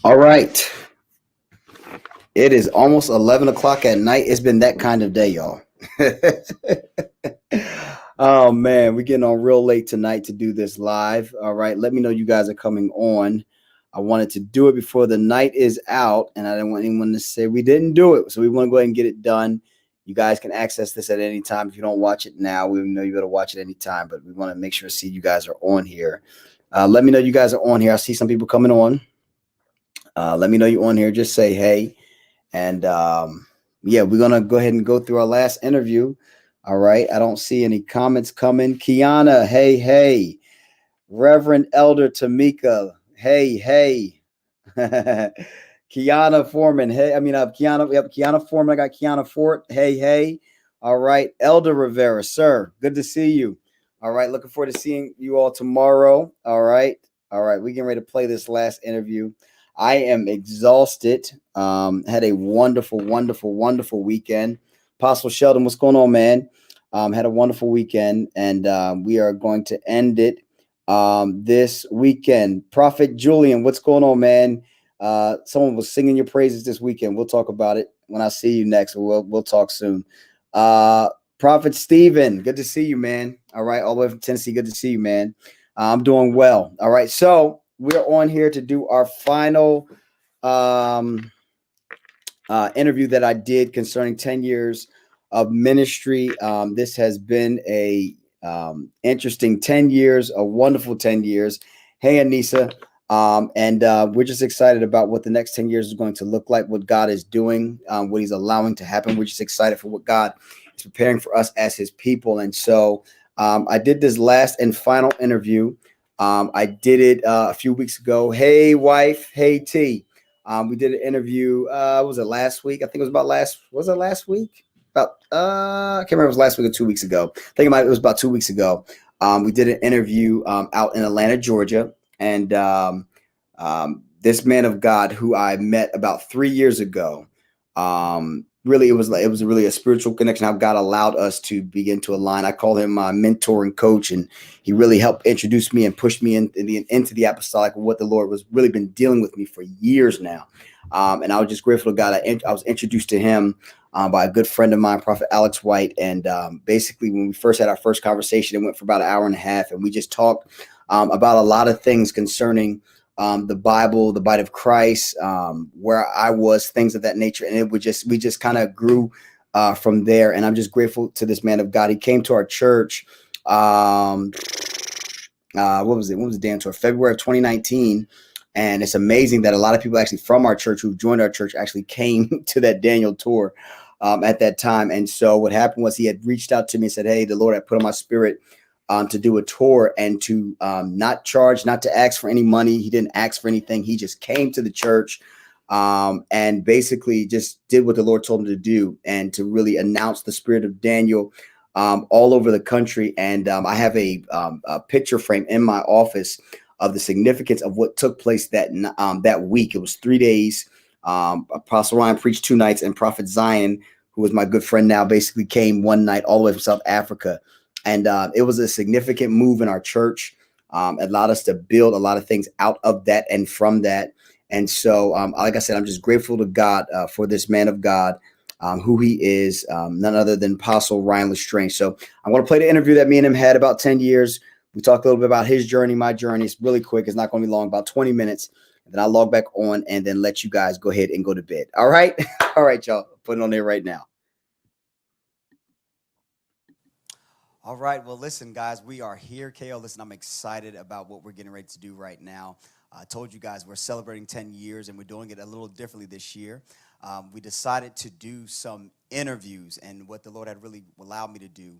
All right. It is almost 11 o'clock at night. It's been that kind of day, y'all. Oh, man. We're getting on real late tonight to do this live. All right. Let me know you guys are coming on. I wanted to do it before the night is out, and I didn't want anyone to say we didn't do it. So we want to go ahead and get it done. You guys can access this at any time. If you don't watch it now, we know you're going to watch it anytime, but we want to make sure to see you guys are on here. Let me know you guys are on here. I see some people coming on. Let me know you're on here. Just say hey. And yeah, we're going to go ahead and go through our last interview. All right. I don't see any comments coming. Kiana, hey, hey. Reverend Elder Tamika, hey, hey. Kiana Foreman, hey. Kiana, we have Kiana Foreman. I got Kiana Fort, hey, hey. All right. Elder Rivera, sir, good to see you. All right. Looking forward to seeing you all tomorrow. All right. All right. We're getting ready to play this last interview. I am exhausted. Had a wonderful, wonderful, wonderful weekend. Apostle Sheldon, what's going on, man? Had a wonderful weekend, and we are going to end it this weekend. Prophet Julian, what's going on, man? Someone was singing your praises this weekend. We'll talk about it when I see you next. We'll talk soon. Prophet Stephen, good to see you, man. All right, all the way from Tennessee, good to see you, man. I'm doing well. All right, so we're on here to do our final interview that I did concerning 10 years of ministry. This has been a interesting 10 years, a wonderful 10 years. Hey, Anissa. And we're just excited about what the next 10 years is going to look like, what God is doing, what he's allowing to happen. We're just excited for what God is preparing for us as his people. And so I did this last and final interview. I did it a few weeks ago. Hey, wife. Hey, T. We did an interview. Was it last week? I think it was about was it last week? About I can't remember if it was last week or 2 weeks ago. I think it was about 2 weeks ago. We did an interview out in Atlanta, Georgia, and this man of God who I met about 3 years ago. Really, it was really a spiritual connection. How God allowed us to begin to align. I call him my mentor and coach, and he really helped introduce me and push me into the apostolic of what the Lord was really been dealing with me for years now. And I was just grateful to God. I was introduced to him by a good friend of mine, Prophet Alex White. And basically, when we first had our first conversation, it went for about an hour and a half, and we just talked about a lot of things concerning the Bible, the bite of Christ, where I was, things of that nature. And we just kind of grew from there. And I'm just grateful to this man of God. He came to our church. What was it? When was the dance tour? February of 2019. And it's amazing that a lot of people actually from our church who joined our church actually came to that Daniel tour at that time. And so what happened was he had reached out to me and said, hey, the Lord had put on my spirit to do a tour and to not charge, not to ask for any money. He didn't ask for anything. He just came to the church and basically just did what the Lord told him to do and to really announce the spirit of Daniel all over the country. And I have a picture frame in my office of the significance of what took place that week. It was 3 days. Apostle Ryan preached 2 nights, and Prophet Zion, who was my good friend now, basically came one night all the way from South Africa. And it was a significant move in our church. It allowed us to build a lot of things out of that and from that. And so, like I said, I'm just grateful to God for this man of God, who he is, none other than Apostle Ryan Lestrange. So I'm going to play the interview that me and him had about 10 years. We talked a little bit about his journey, my journey. It's really quick. It's not going to be long, about 20 minutes. And then I'll log back on and then let you guys go ahead and go to bed. All right. All right, y'all. Put it on there right now. All right. Well, listen, guys, we are here. KO, listen, I'm excited about what we're getting ready to do right now. I told you guys we're celebrating 10 years, and we're doing it a little differently this year. We decided to do some interviews, and what the Lord had really allowed me to do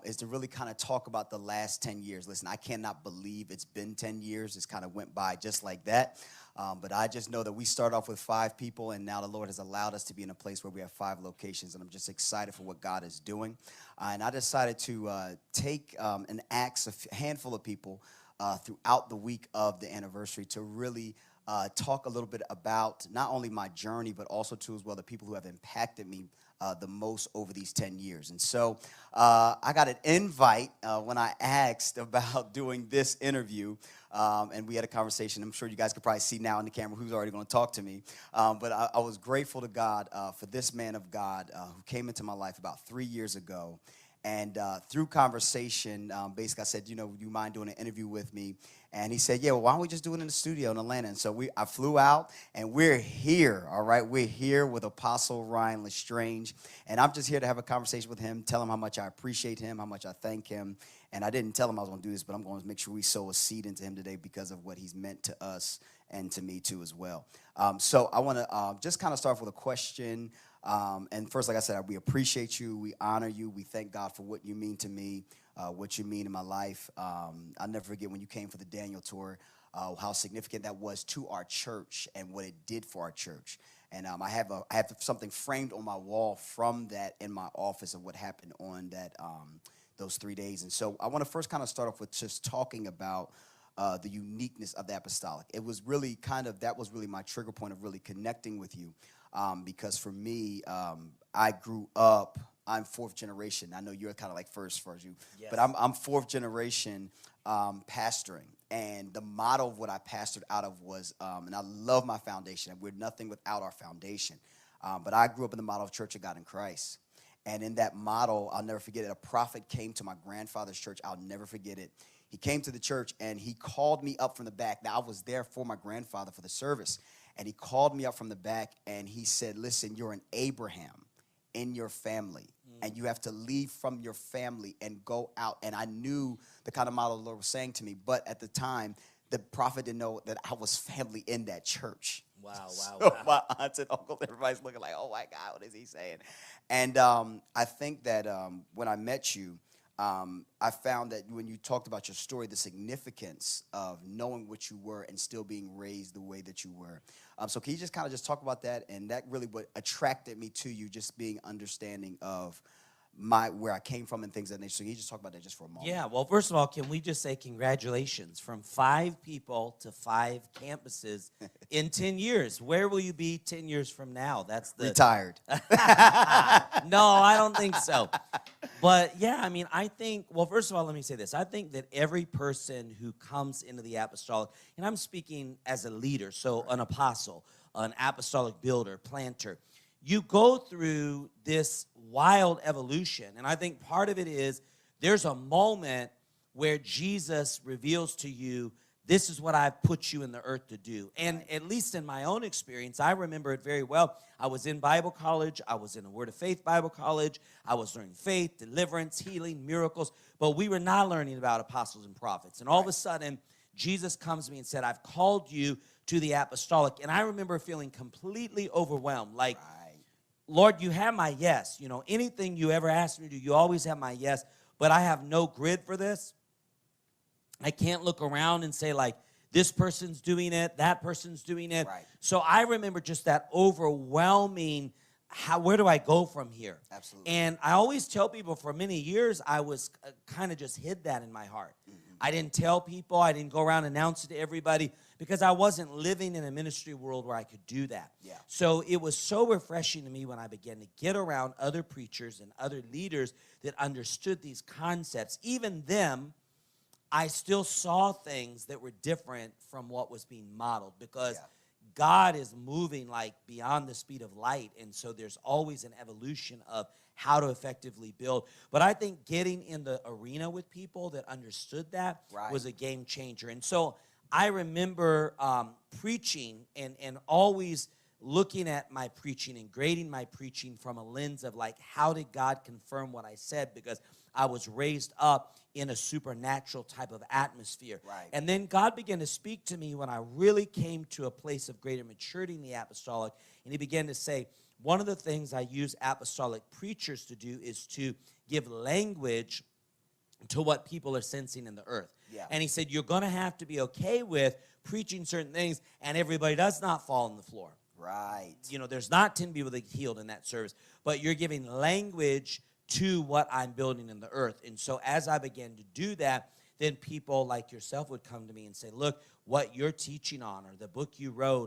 is to really kind of talk about the last 10 years. Listen, I cannot believe it's been 10 years. It's kind of went by just like that. But I just know that we start off with 5 people, and now the Lord has allowed us to be in a place where we have 5 locations, and I'm just excited for what God is doing. And I decided to take a handful of people throughout the week of the anniversary to really talk a little bit about not only my journey, but also too as well the people who have impacted me the most over these 10 years. And so I got an invite when I asked about doing this interview, and we had a conversation. I'm sure you guys could probably see now on the camera who's already going to talk to me. But I was grateful to God for this man of God who came into my life about 3 years ago. And through conversation, basically I said, do you mind doing an interview with me? And he said, yeah, well, why don't we just do it in the studio in Atlanta? And so I flew out, and we're here, all right? We're here with Apostle Ryan Lestrange. And I'm just here to have a conversation with him, tell him how much I appreciate him, how much I thank him. And I didn't tell him I was going to do this, but I'm going to make sure we sow a seed into him today because of what he's meant to us and to me too as well. So I want to just kind of start off with a question. And first, like I said, we appreciate you. We honor you. We thank God for what you mean to me, what you mean in my life. I'll never forget when you came for the Daniel tour, how significant that was to our church and what it did for our church. And I have something framed on my wall from that in my office of what happened on that those 3 days. And so I want to first kind of start off with just talking about the uniqueness of the apostolic. It was really that was really my trigger point of really connecting with you. Because for me, I grew up, I'm fourth generation. I know you're kind of like first as you, yes. But I'm fourth generation pastoring. And the model of what I pastored out of was, and I love my foundation, and we're nothing without our foundation. But I grew up in the model of Church of God in Christ. And in that model, I'll never forget it, a prophet came to my grandfather's church. I'll never forget it. He came to the church, and he called me up from the back. Now, I was there for my grandfather for the service. And he called me up from the back, and he said, listen, you're an Abraham in your family, and you have to leave from your family and go out. And I knew the kind of model the Lord was saying to me, but at the time, the prophet didn't know that I was family in that church. Wow. My aunts and uncles, everybody's looking like, oh, my God, what is he saying? And I think that when I met you, I found that when you talked about your story, the significance of knowing what you were and still being raised the way that you were. So can you just kind of just talk about that? And that really what attracted me to you, just being understanding of where I came from and things of that nature. So can you just talk about that just for a moment? Yeah, well, first of all, can we just say congratulations from 5 people to 5 campuses in 10 years. Where will you be 10 years from now? That's the retired. No, I don't think so. But yeah, I mean, I think, well, first of all, let me say this. I think that every person who comes into the apostolic, and I'm speaking as a leader, so an apostle, an apostolic builder, planter, you go through this wild evolution. And I think part of it is there's a moment where Jesus reveals to you, this is what I've put you in the earth to do. And at least in my own experience, I remember it very well. I was in Bible college. I was in a Word of Faith Bible college. I was learning faith, deliverance, healing, miracles. But we were not learning about apostles and prophets. And all of a sudden, Jesus comes to me and said, I've called you to the apostolic. And I remember feeling completely overwhelmed. Like, Lord, you have my yes. Anything you ever ask me to do, you always have my yes. But I have no grid for this. I can't look around and say, like, this person's doing it, that person's doing it. Right. So I remember just that overwhelming, where do I go from here? Absolutely. And I always tell people for many years, I was kind of just hid that in my heart. Mm-hmm. I didn't tell people. I didn't go around and announce it to everybody because I wasn't living in a ministry world where I could do that. Yeah. So it was so refreshing to me when I began to get around other preachers and other leaders that understood these concepts. Even them, I still saw things that were different from what was being modeled because God is moving like beyond the speed of light. And so there's always an evolution of how to effectively build. But I think getting in the arena with people that understood that was a game changer. And so I remember preaching and always looking at my preaching and grading my preaching from a lens of like, how did God confirm what I said? Because I was raised up in a supernatural type of atmosphere. Right. And then God began to speak to me when I really came to a place of greater maturity in the apostolic. And he began to say, one of the things I use apostolic preachers to do is to give language to what people are sensing in the earth. Yeah. And he said, you're going to have to be okay with preaching certain things, and everybody does not fall on the floor. Right. There's not 10 people that get healed in that service, but you're giving language to what I'm building in the earth. And so as I began to do that, then people like yourself would come to me and say, look, what you're teaching on, or the book you wrote, or